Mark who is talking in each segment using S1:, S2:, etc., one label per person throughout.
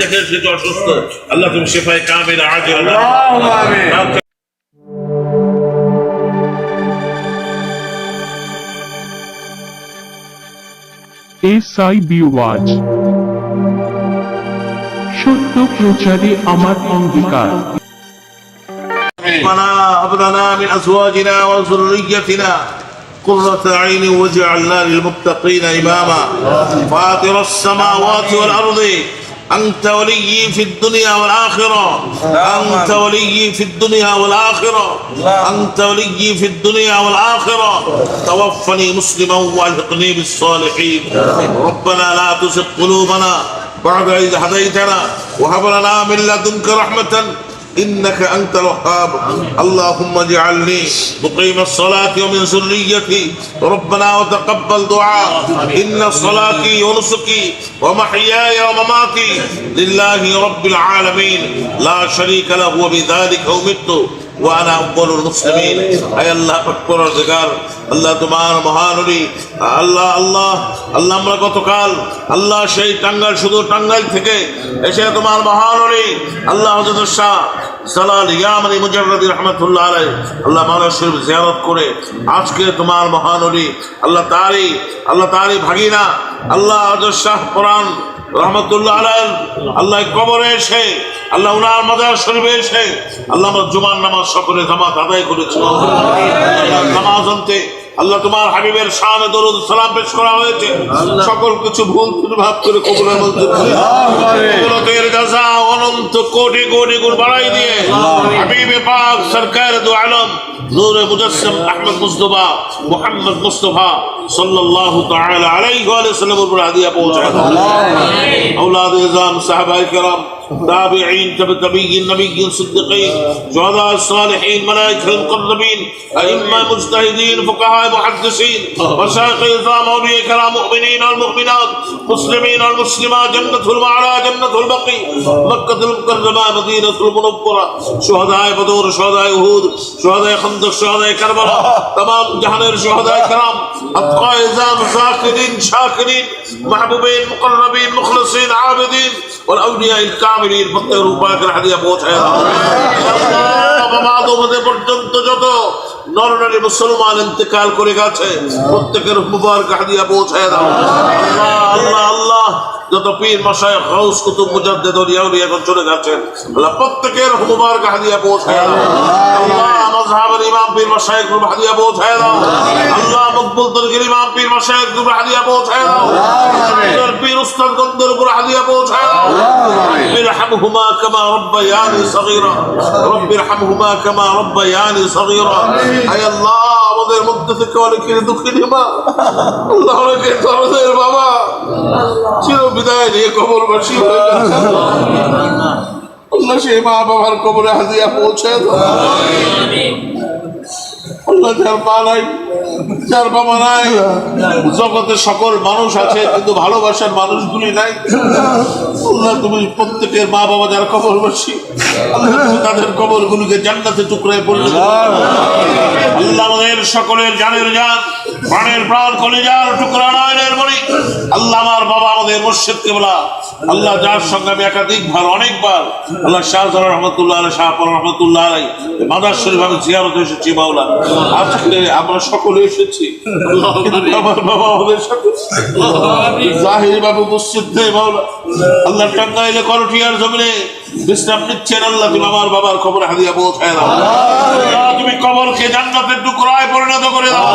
S1: দেখে সেটা অসুস্থ, আল্লাহ তুমি শিফায়ে কামিলা আজিলা
S2: SIB ওয়াজ সত্য প্রচারে আমার অঙ্গীকার।
S1: ربنا هب لنا من ازواجنا وذريتنا قرة اعين واجعلنا للمتقين اماما فاطر السماوات والارض أنت ولي في الدنيا والآخرة أنت ولي في الدنيا والآخرة أنت ولي في الدنيا والآخرة توفني مسلما وألحقني بالصالحين ربنا لا تزغ قلوبنا بعد إذ هديتنا وهب لنا من لدنك رحمة إنك أنت الوهاب اللهم اجعلني مقيم الصلاة ومن ذريتي ربنا وتقبل دعاء إن صلاتي ونسكي ومحياي ومماتي لله رب العالمين لا شريك له وبذلك أمرت وأنا أول المسلمين أي الله أكبر الرجال الله তোমার মহানবী আল্লাহ আল্লাহ আল্লাহ আমরা গতকাল আল্লাহ সেই টাঙ্গাইল শুধু টাঙ্গাইল থেকে এসে তোমার মহানবী আল্লাহ হযরত শাহ জালাল ইয়ামানি মুজাররদি রাহমাতুল্লাহ আলাইহি আল্লাহ মাওলানা শরীফ জিয়ারত করে আজকে তোমার মহানবী আল্লাহ তারই ভাগিনা আল্লাহ হযরত শাহ কোরআন রহমতুল্লাহ আলাইহি আল্লাহ কবরে এসে আল্লাহ উনার মাজার শরীফে এসে আল্লাহ আমরা জুমার নামাজ সকলে জামাত আদায় করেছি নামাজ অন্তে আল্লাহ তোমার হাবিবের শানে দরুদ সালাম পেশ করা হয়েছে সকল কিছু ভুল ভাব করে কবুলের মঞ্জুর করে কবুলের জাযা অনন্ত কোটি কোটি গুণ বাড়াই দিয়ে হাবিবে পাক সরকার দু আলম নূরে মুজাসসিম আহমদ মুস্তাফা মুহাম্মদ মুস্তাফা সাল্লাল্লাহু তাআলা আলাইহি ওয়া সাল্লাম উপর হাদিয়া পৌঁছায় দাও اولاد اعظم صحابه کرام تابعين تابعين نبيين صديقين شهداء الصالحين ملائكه المقربين ائمه مجتهدين فقهاء محدثين مشايخ اعظام اولياء کرام مؤمنين والمؤمنات مسلمين والمسلمات جنة المعلى جنة البقيع مكة المكرمة مدينة المنورة شهداء بدر شهداء احد شهداء خندق شهداء كربلاء تمام جهان شهداء کرام اتقاء اعظام ذاكرين شاكرين محبوبين مقربين مخلصين عابدين والاولياء الكاملين فقير وباكر হাদিয়া পৌঁছায় দাও আল্লাহ পর্যন্ত যত নরনারী মুসলমান ইন্তেকাল করে গেছে প্রত্যেকের মুবারক হাদিয়া পৌঁছায় দাও আল্লাহ আল্লাহ যত পীর মাশায়েখ গাউস কুতুব মুজাদ্দিদ আউলিয়া এখন চলে যাচ্ছেন আল্লাহ প্রত্যেকের মুবারক হাদিয়া পৌঁছায় দাও আল্লাহ মাযহাবের ইমাম পীর মাশায়েখ হাদিয়া পৌঁছায় দাও আল্লাহ মকবুল তরিকের ইমাম পীর মাশায়েখ হাদিয়া পৌঁছায় দাও আল্লাহ পীর উস্তাদ গণদের উপর হাদিয়া পৌঁছায় দাও ইরহামহুমা কামা রাব্বায়ানি সগীরা রব্বি ইরহামহুমা কামা রাব্বায়ানি সগীরা আয় আল্লাহ আমাদের মধ্যে থেকে অনেকের দুঃখিনী মা আল্লাহ অনেকে আমাদের বাবা চির বিদায় নিয়ে কবরবাসী হয়ে গেছে আল্লাহ সেই মা বাবার কবরে হাদিয়া পৌঁছে দাও আল্লাহ যার মা নাই যার বাবা নাই জগতে সকল মানুষ আছে কিন্তু ভালোবাসার মানুষগুলি নাই আল্লাহ তুমি প্রত্যেকের মা বাবা যারা কবরবাসী আল্লাহ তুমি তাদের কবরগুলিকে জান্নাতে টুকরায় পরিণত আল্লাহ আমাদের সকলের জানের জান প্রাণের প্রাণ কলিজার টুকরা নয়নের মণি আল্লাহ আমার বাবা আমাদের মুর্শিদ কিবলা আল্লাহ যার সঙ্গে আমি একাধিকবার অনেকবার আল্লাহ শাহজালাল রহমতুল্লাহ আলাইহি শাহপর রহমতুল্লাহ আলাইহি মাদার শরীফ আমি জিয়ারতে এসেছি মাওলা আজকে আমরা সকলে এসেছি আমার বাবা আমাদের সাথে জাহির বাবু মসজিদ নেই মাওলা আল্লাহ টাঙ্গাইলে করটিয়ার জমিনে বিশ্রাম নিচ্ছেন আল্লাহ তুমি আমার বাবার কবরে হাদিয়া পৌঁছায় দাও তুমি কবরকে জান্নাতের টুকরায় পরিণত করে দাও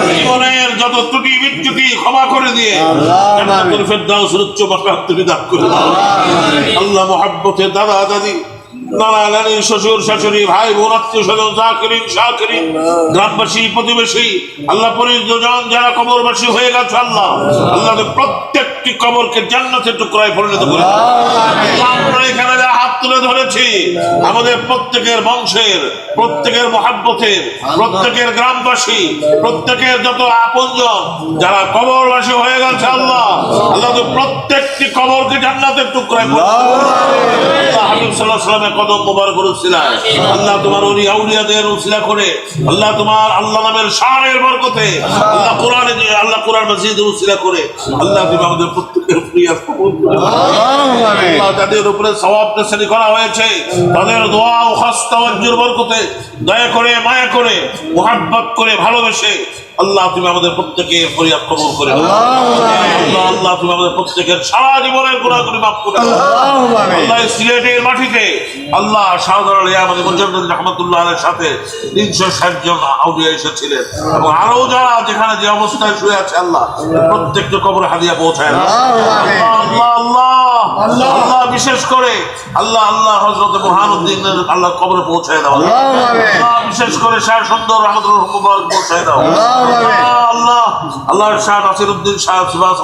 S1: জীবনের যত ত্রুটি বিচ্যুতি ক্ষমা করে দিয়ে জান্নাতুল ফেরদাউসের উচ্চ মাকাম তুমি দান করে দাও আল্লাহ মুহাব্বতে দাদা দাদি নানা নানি শ্বশুর শাশুড়ি ভাই বোন আত্মীয় স্বজন জাকিরিন শাকিরিন গ্রামবাসী প্রতিবেশী আল্লাহ পরিজন যারা কবরবাসী হয়ে গেছে আল্লাহ আল্লাহ প্রত্যেকটি কবরকে জান্নাতের টুকরায় পরিণত করে আমরা এখানে হাত তুলে ধরেছি আমাদের প্রত্যেকের বংশের প্রত্যেকের মহাব্বতের প্রত্যেকের গ্রামবাসী প্রত্যেকের যত আপনজন যারা কবরবাসী হয়ে গেছে আল্লাহ আল্লাহ প্রত্যেকটি কবরকে জান্নাতের টুকরায় আল্লাহ হাবিব সাল্লাল্লাহু আলাইহি ওয়াসাল্লামের কদম মোবারক উসিলায় আল্লাহ তোমার ওলি আউলিয়াদের উসিলা করে আল্লাহ তোমার আল্লাহ নামের শানের বরকতে আল্লাহ কোরআনে আল্লাহ কোরআন মাজিদের উসিলা করে আল্লাহ তুমি আমাদের প্রত্যেকের ফরিয়াদ কবুল করে আল্লাহ যাদের উপরে সওয়াব নসিব করা হয়েছে তাদের দোয়া ও খাস তাওয়াজ্জুর বরকতে দয়া করে মায়া করে মুহাব্বত করে ভালোবেসে আল্লাহ তুমি আমাদের প্রত্যেকের ফরিয়াদ কবুল করে নাও। আল্লাহ আল্লাহ তুমি আমাদের প্রত্যেকের সারা জীবনের গুনাহগুলি মাফ করে দাও। আল্লাহ সিলেটের মাটিতে আল্লাহ শাহজালাল ইয়ামানী মুজাদ্দিদ রাহমাতুল্লাহ আলাইহির সাথে 360 জন আউলিয়া এসেছিলেন এবং আরো যারা যেখানে যে অবস্থায় শুয়ে আছে আল্লাহ প্রত্যেকটা কবরে হাদিয়া পৌঁছায় দাও। আল্লাহ আল্লাহ আল্লাহ আল্লাহ বিশেষ করে আল্লাহ আল্লাহ হযরত বুরহানুদ্দিনের আল্লাহ কবরে পৌঁছায় দাও। আল্লাহ বিশেষ করে শাহ সুন্দর রহমতুল্লাহ মুবারক পৌঁছায় দাও। আল্লাহ আল্লাহ শাহ নাসিরউদ্দিন শাহ সুভাষ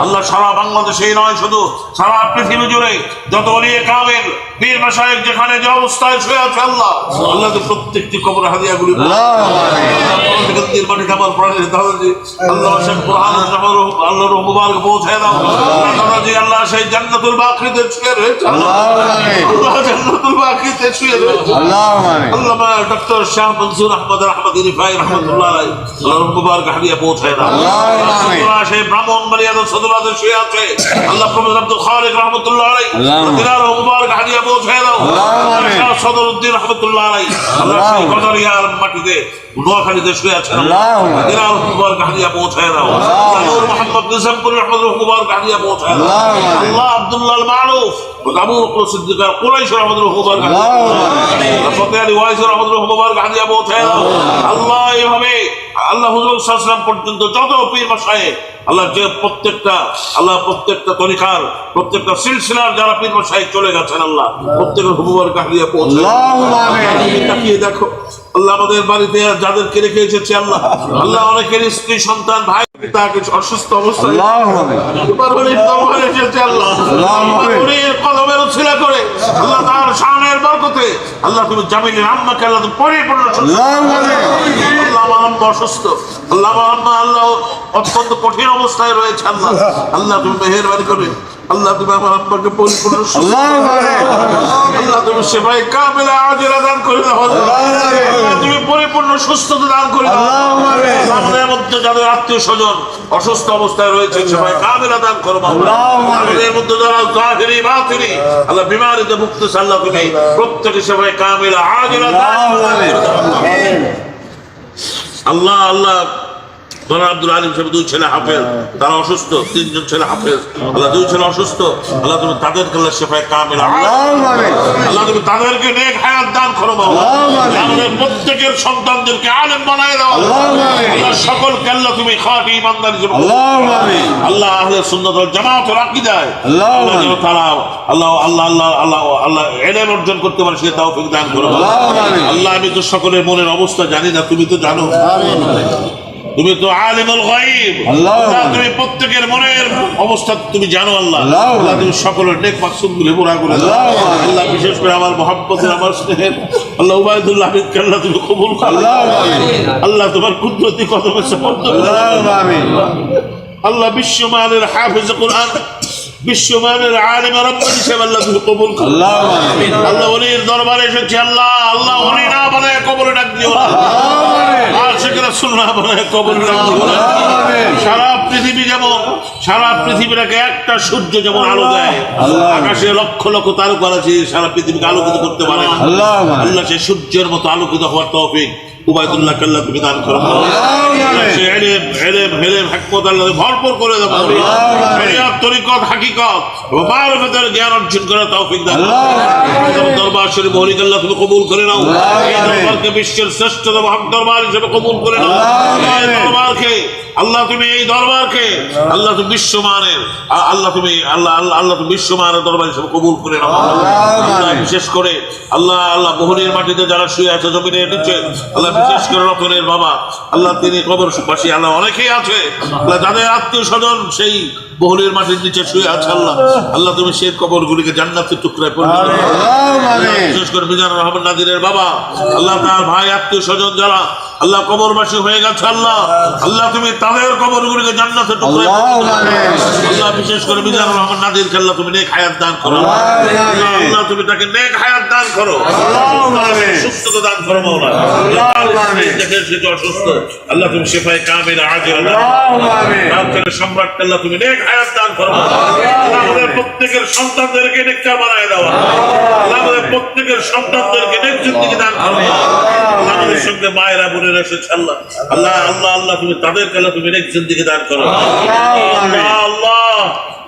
S1: আল্লাহ সারা বাংলাদেশেই নয় শুধু সারা পৃথিবী জুড়ে যত ওলিয়ে কামেল পীর মাশায়েখ যেখানে যে অবস্থায় শুয়ে আছে আল্লাহ আল্লাহ প্রত্যেকটি কবর হাদিয়াগুলি দিল মাটি কামাল প্রাণের দাদাজি আল্লাহ শেখ বুরহান আল্লাহর মুবারক পৌঁছায় দাও। দাদাজি আল্লাহ সেই জান্নাতুল বাকিতে শুয়ে রয়েছে আল্লাহ জান্নাতুল বাকিতে শুয়ে রয়েছে আল্লাহ ডক্টর শাহ মনসুর আহমদ রহমত রিফাই রহমতুল্লাহ আলাইহি আল্লাহর মুবারক হাদিয়া পৌঁছায় দাও। আল্লাহ সেই ব্রাহ্মণবাড়িয়া সদরাতে শুয়ে আছে আল্লাহ প্রফেসর আব্দুল খালিক রহমতুল্লাহ আলাইহি দিলার মুবারক হাদিয়া পৌঁছায় দাও। শাহ সদরউদ্দিন রহমতুল্লাহ আলাইহি আল্লাহ সেই গদরিয়ার মাটিতে নোয়াখালীতে শুয়ে আছেন দিলার মুবারক হাদিয়া পৌঁছায় দাও। নূর মোহাম্মদ নিজামপুর রহমতুল্লাহ মুবারক হাদিয়া পৌঁছায় দাও। আল্লাহ আব্দুল্লাহ আল মারুফ আবু বকর সিদ্দিক কুরাইশ রহমতুল্লাহ মুবারক হাদিয়া ফতে আলী ওয়াইস রহমতুল্লাহ মুবারক হাদিয়া পৌঁছায় দাও। আল্লাহ এভাবে আল্লাহ হুজুর সাল্লাল্লাহু আলাইহি ওয়াসাল্লাম পর্যন্ত যত পীর মাশায়েখ আল্লাহ যে প্রত্যেকটা তরিকার প্রত্যেকটা সিলসিলার যারা পীর মাশায়েখ চলে গেছেন আল্লাহ প্রত্যেকের মুবারক হাদিয়া পৌঁছায় দাও। তাকিয়ে দেখো আল্লাহ আমাদের বাড়িতে যাদেরকে রেখে এসেছে আল্লাহ আল্লাহ অনেকের স্ত্রী সন্তান ভাই তাকে অসুস্থ অবস্থায় এসেছে আল্লাহ কদমের উছিলা করে আল্লাহ তার শানের বরকতে আল্লাহ তুমি জামিলের আম্মাকে আল্লাহ তুমি পরিপূর্ণ আল্লাহ আমার আম্মা অসুস্থ আল্লাহ আমার আম্মা আল্লাহ অত্যন্ত কঠিন অবস্থায় রয়েছে আল্লাহ আল্লাহ তুমি মেহেরবানি করে আল্লাহ তুমি আমার আম্মাকে পরিপূর্ণ আল্লাহ তুমি সেবাই কামিলা আজিলা দান করে দাও। আল্লাহ তুমি পরিপূর্ণ সুস্থতা দান করে দাও। আমাদের মধ্যে যাদের আত্মীয় স্বজন অসুস্থ অবস্থায় রয়েছে সেবাই কামিলা দান করো। আমাদের মধ্যে যারা জাহিরি বাতিনি আল্লাহ বিমারিতে মুক্ত আল্লাহ তুমি প্রত্যেকে সেবাই কামিলা আজিলা দান করে দাও। আল্লাহ আল্লাহ আব্দুল আলিম সাহেব 2 ছেলে হাফেজ তারা অসুস্থ 3 জন ছেলে হাফেজ আল্লাহ 2 ছেলে অসুস্থ আল্লাহ তুমি তাদেরকে আল্লাহ শিফায়ে কামিলা আল্লাহ তুমি তাদেরকে নেক হায়াত দান করো আমাদের প্রত্যেকের সন্তানদেরকে আলেম বানায় দাও আল্লাহ সকলকে আল্লাহ তুমি খাঁটি ইমানদার হিসেবে আল্লাহ আহলে সুন্নাত ওয়াল জামাতের আকীদায় আল্লাহ তাআলা আল্লাহ আল্লাহ আল্লাহ আল্লাহ আল্লাহ ইলম অর্জন করতে পারে সে তৌফিক দান করো আল্লাহ আমি তো সকলের মনের অবস্থা জানি না তুমি তো জানো তুমি তো আলিমুল গায়ব আল্লাহ তুমি প্রত্যেকের মনের অবস্থা তুমি জানো আল্লাহ আল্লাহ তুমি সকলের নেক মাকসুদগুলো পুরা করে দাও আল্লাহ বিশেষ করে আমার মহব্বতের আমার স্নেহের আল্লাহ উবাইদুল্লাহ হামিদকে আল্লাহ তুমি কবুল করো আল্লাহ তোমার কুদরতি কদমে সুপর্দ আমিন আল্লাহ বিশ্বমানের হাফেজ কোরআন বিশ্বমানের আলেম রব্বানি হিসেবে আল্লাহ তুমি কবুল করো আল্লাহ ওলির দরবারে এসেছি আল্লাহ আল্লাহ ওলি না বানায় কবরে ডাক দিও না আশিক রাসূল না বানায় কবরে ডাক দিও না সারা পৃথিবী যেমন সারা পৃথিবীটাকে একটা সূর্য যেমন আলো দেয় আকাশে লক্ষ লক্ষ তারকা আছে সারা পৃথিবীকে আলোকিত করতে পারে আল্লাহ সেই সূর্যের মতো আলোকিত হওয়ার তৌফিক উবাইদুল্লাহ আল্লাহ তুমি দান করো সে ইলম হিলম হিকমত আল্লাহ ভরপুর করে দাও শরীয়ত তরিকত হাকিকত মারফতের জ্ঞান অর্জন করার তৌফিক দাও দরবার শরীফ মহলিক আল্লাহ তুমি কবুল করে নাও এই দরবারকে বিশ্বের শ্রেষ্ঠতম হক দরবার হিসেবে কবুল করে নাও এই দরবারকে আল্লাহ তুমি এই দরবারকে আল্লাহ তুমি বিশ্বমানের আল্লাহ তুমি আল্লাহ আল্লাহ আল্লাহ তুমি বিশ্বমানের দরবার হিসেবে কবুল করে নাও আল্লাহ বিশেষ করে আল্লাহ আল্লাহ বহুনির মাটিতে যারা শুয়ে আছে জমিনের নিচে আল্লাহ বিশেষ করে রতনের বাবা আল্লাহ তিনি কবরবাসী আল্লাহ অনেকেই আছে আল্লাহ যাদের আত্মীয় স্বজন সেই বহুনির মাটির নিচে শুয়ে আছে আল্লাহ আল্লাহ তুমি সেই কবরগুলিকে জান্নাতের টুকরায় পরিণত করো বিশেষ করে মিজানুর রহমান নাদিরের বাবা আল্লাহ তার ভাই আত্মীয় স্বজন যারা আল্লাহ কবরবাসী হয়ে গেছে আল্লাহ আল্লাহ তুমি তাদের কবরগুলিকে জান্নাতের টুকরায় পরিণত করো আল্লাহ বিশেষ করে মিজানুর রহমান নাদিরকে আল্লাহ তুমি নেক হায়াত দান করো আল্লাহ তুমি তাকে নেক হায়াত দান করো সুস্থতা দান করো মাওলানা দেখে সে অসুস্থ আল্লাহ তুমি শিফায়ে কামিলা আজিলা আল্লাহ সম্রাট আল্লাহ তুমি নেক হায়াত দান করো প্রত্যেকের সন্তানদেরকে নেককার বানায় দাও। আল্লাহ আমাদের প্রত্যেকের সন্তানদেরকে নেক জিন্দেগি দান করো। আল্লাহ আমাদের সঙ্গে মায়েরা বোনেরা এসেছে আল্লাহ, আল্লাহ আল্লাহ আল্লাহ তুমি তাদেরকে আল্লাহ তুমি নেক জিন্দেগি দান করো। আল্লাহ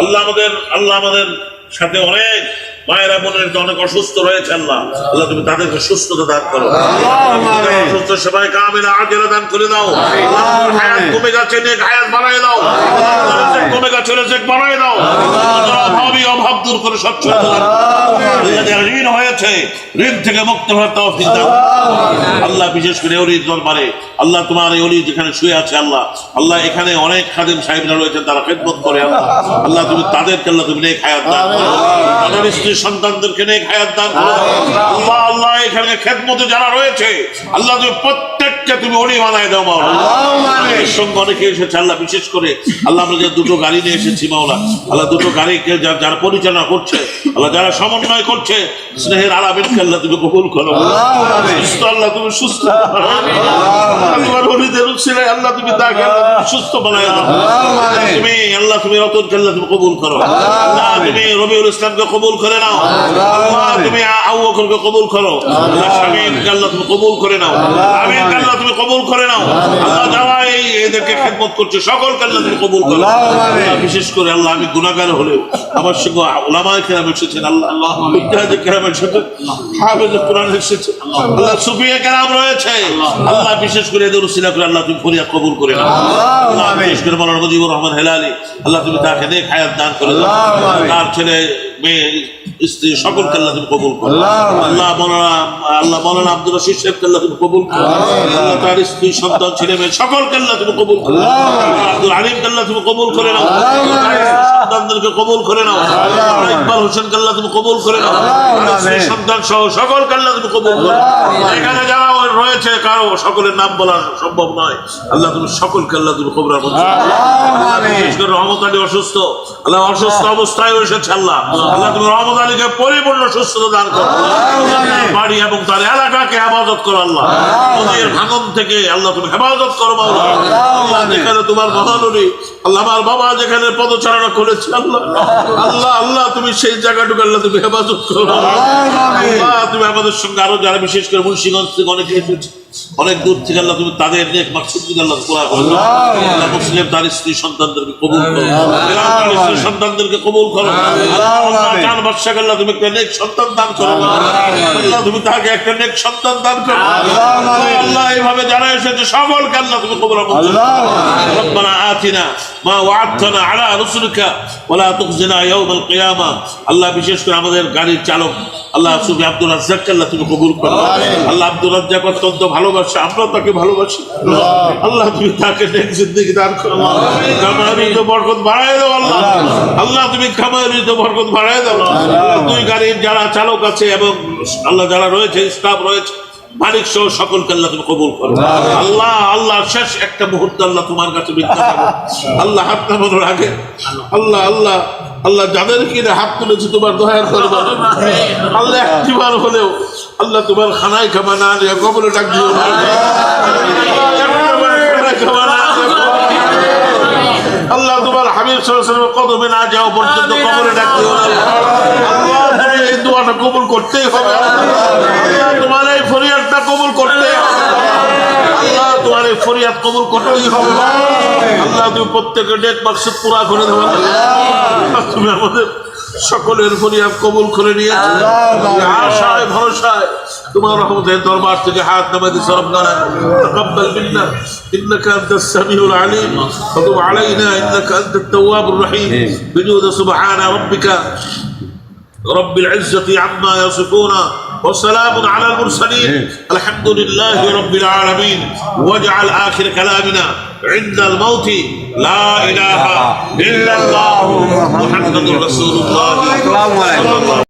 S1: আল্লাহ আল্লাহ আমাদের সাথে অনেক মায়েরা বোনের অনেক অসুস্থ রয়েছে আল্লাহ, আল্লাহ তুমি তাদেরকে সুস্থতা দান করো। অসুস্থ সবাই কামিলা আজেরা দান করে দাও। হায়াত কমে গেছে, নেক হায়াত বানায় দাও। কমে গেছে, রেজেক বানায় দাও। অভাবী অভাব দূর করে সচ্ছলতা দান করো। যারা ঋণ হয়েছে ঋণ থেকে মুক্ত হওয়ার তৌফিক দাও আল্লাহ। বিশেষ করে ওলির দরবারে আল্লাহ তোমার এই ওলি যেখানে শুয়ে আছে আল্লাহ, আল্লাহ এখানে অনেক খাদেম সাহেবরা রয়েছেন, তারা খেদমত করে আল্লাহ, আল্লাহ তুমি তাদেরকে আল্লাহ তুমি নেক হায়াত দান করো। তাদের স্ত্রী সন্তানদেরকে নেক হায়াত দান করো আল্লাহ। আল্লাহ এখানে খেদমতে যারা রয়েছে আল্লাহ তুমি প্রত্যেককে তুমি ওলি বানায় দাও মাওলা। আমাদের সঙ্গে অনেকে এসেছে আল্লাহ, বিশেষ করে আল্লাহ আমরা যে দুটো গাড়ি নিয়ে এসেছি মাওলা, আল্লাহ দুটো গাড়িকে যারা পরিচালনা করছে আল্লাহ, যারা সমন্বয় করছে স্নেহের আলামিনকে আল্লাহ তুমি কবুল করো। সুস্থ আল্লাহ তুমি সুস্থ আল্লাহর ওলিদের উসিলায় আল্লাহ তুমি তাকে সুস্থ বানায় দাও। তুমি আল্লাহ তুমি রতনকে আল্লাহ তুমি কবুল করো আল্লাহ। তুমি রবিউল ইসলামকে কবুল করে নাও আল্লাহ। তুমি আবু বকরকে কবুল করো আল্লাহ। শামীমকে আল্লাহ তুমি কবুল করে নাও। আমিনকে আল্লাহ তুমি কবুল করে নাও আল্লাহ। যারা এদেরকে খেদমত করছে সকলকে আল্লাহ তুমি কবুল করো আল্লাহ। বিশেষ করে আল্লাহ আমি গুনাহগার হলেও আমার সঙ্গে উলামায়ে কেরাম এসেছেন আল্লাহ, মুজাহিদে কেরাম এসেছেন, হাফেজে কোরআন এসেছে আল্লাহ, সুফিয়ে কেরাম রয়েছে আল্লাহ। বিশেষ করে এদের উসিলা করে আল্লাহ তুমি ফরিয়াদ কবুল করে নাও আল্লাহ। বিশেষ করে মাওলানা মুজিবুর রহমান হেলালি আল্লাহ তুমি তাকে নেক হায়াত দান করে দাও। তার ছেলে মেয়ে স্ত্রী সকলকে আল্লাহ তুমি কবুল করো আল্লাহ। মাওলানা আব্দুর রশিদ সাহেবকে আল্লাহ তুমি কবুল করো আল্লাহ। তার স্ত্রী সন্তান ছেলে মেয়ে সকলকে আল্লাহ তুমি কবুল করো। আব্দুল আলিমকে আল্লাহ তুমি কবুল করে নাও, সন্তানদেরকে কবুল করে নাও। ইকবাল হোসেনকে আল্লাহ তুমি কবুল করে নাও, সন্তান সহ সকলকে আল্লাহ তুমি কবুল করো। এখানে যারা রয়েছে কারো সকলের নাম বলা সম্ভব নয় আল্লাহ, তুমি সকলকে আল্লাহ তুমি কবুল করো। বিশেষ করে রহমত আলী অসুস্থ আল্লাহ, অসুস্থ অবস্থায় এসেছে আল্লাহ, আল্লাহ তুমি রহমত আলীকে পরিপূর্ণ সুস্থতা দান করো। বাড়ি এবং তার এলাকাকে হেফাজত করো আল্লাহ। নদীর ভাঙন থেকে আল্লাহ তুমি হেফাজত করো মাওলা। আল্লাহ যেখানে তোমার মহানবী আল্লাহ আমার বাবা যেখানে পদচারণা করেছে আল্লাহ, আল্লাহ আল্লাহ তুমি সেই জায়গাটুকু আল্লাহ তুমি হেফাজত করো আল্লাহ। তুমি আমাদের সঙ্গে আরো যারা বিশেষ করে মুন্সিগঞ্জ থেকে অনেকে এসেছে, অনেক দূর থেকে আল্লাহ তুমি তাদের নেক মাকসুদকে আল্লাহ পুরা করো আল্লাহ। মুসলিম তার স্ত্রী সন্তানদেরকে কবুল করো, স্ত্রী সন্তানদেরকে কবুল করো আল্লাহ। জান বাদশাকে আল্লাহ তুমি একটা নেক সন্তান দান করো আল্লাহ, তুমি তাকে একটা নেক সন্তান দান করো আল্লাহ। এইভাবে যারা এসেছে সকলকে আল্লাহ তুমি কবুল করো। রব্বানা আতিনা মা ওয়া'আদতানা আলা রাসূলিকা ওয়া লা তুখজিনা ইয়াওমাল কিয়ামা আল্লাহ। বিশেষ করে আমাদের গাড়ির চালক আল্লাহ সুফি আব্দুল রাজ্জাককে আল্লাহ তুমি কবুল করো আল্লাহ। আব্দুল রাজ্জাক অত্যন্ত ভালোবাসে, আমরা তাকে ভালোবাসি আল্লাহ। তুমি তাকে নেক জিন্দেগি দান করো, কামাইতে বরকত বাড়ায় দাও আল্লাহ। আল্লাহ তুমি কামাইতে বরকত বাড়ায় দাও। দুই গাড়ির যারা চালক আছে এবং আল্লাহ যারা রয়েছে স্টাফ রয়েছে মালিক সহ সকলকে আল্লাহ তুমি কবুল করো আল্লাহ। আল্লাহ শেষ একটা মুহূর্ত আল্লাহ তোমার কাছে ভিক্ষা করো আল্লাহ। হাত নামানোর আগে আল্লাহ আল্লাহ আল্লাহ যাদের কিনে হাত তুলেছে তোমার দয়ার করবে আল্লাহ, একটিবার হলেও আল্লাহ তোমার খানায় খাবা না নিয়ে কবরে ডাক দিও আল্লাহ। তোমার হাবিব সাল্লাল্লাহু আলাইহি ওয়াসাল্লাম কদমে না যাও পর্যন্ত কবরে ডাক দিও আল্লাহ। তুমি এই দোয়াটা কবুল করতেই হবে আল্লাহ। তোমার এই ফরিয়াদটা কবুল করতেই হবে আল্লাহ। তোমার এই ফরিয়াদ কবুল করতেই হবে আল্লাহ। তুমি প্রত্যেকের নেক মাকসুদ পুরা করে দেবে আল্লাহ। তুমি আমাদের সকলের ফরিয়াদ কবুল করে নিয়েছো আশায় ভরসায় তোমার রহমতের দরবার থেকে হাত নামাই দিয়েছো। রব্বানা তাকাব্বাল মিন্না ইন্নাকা আনতাস সামিউল আলিম ওয়া তুব আলাইনা ইন্নাকা আনতাত তাওয়াবুর রহিম বিজুদ সুবহানা রাব্বিকা রব্বিল ইজ্জাতি আম্মা ইয়াসিফুনা وسلام على المرسلين الحمد لله رب العالمين واجعل آخر كلامنا عند الموت لا إله إلا الله محمد رسول الله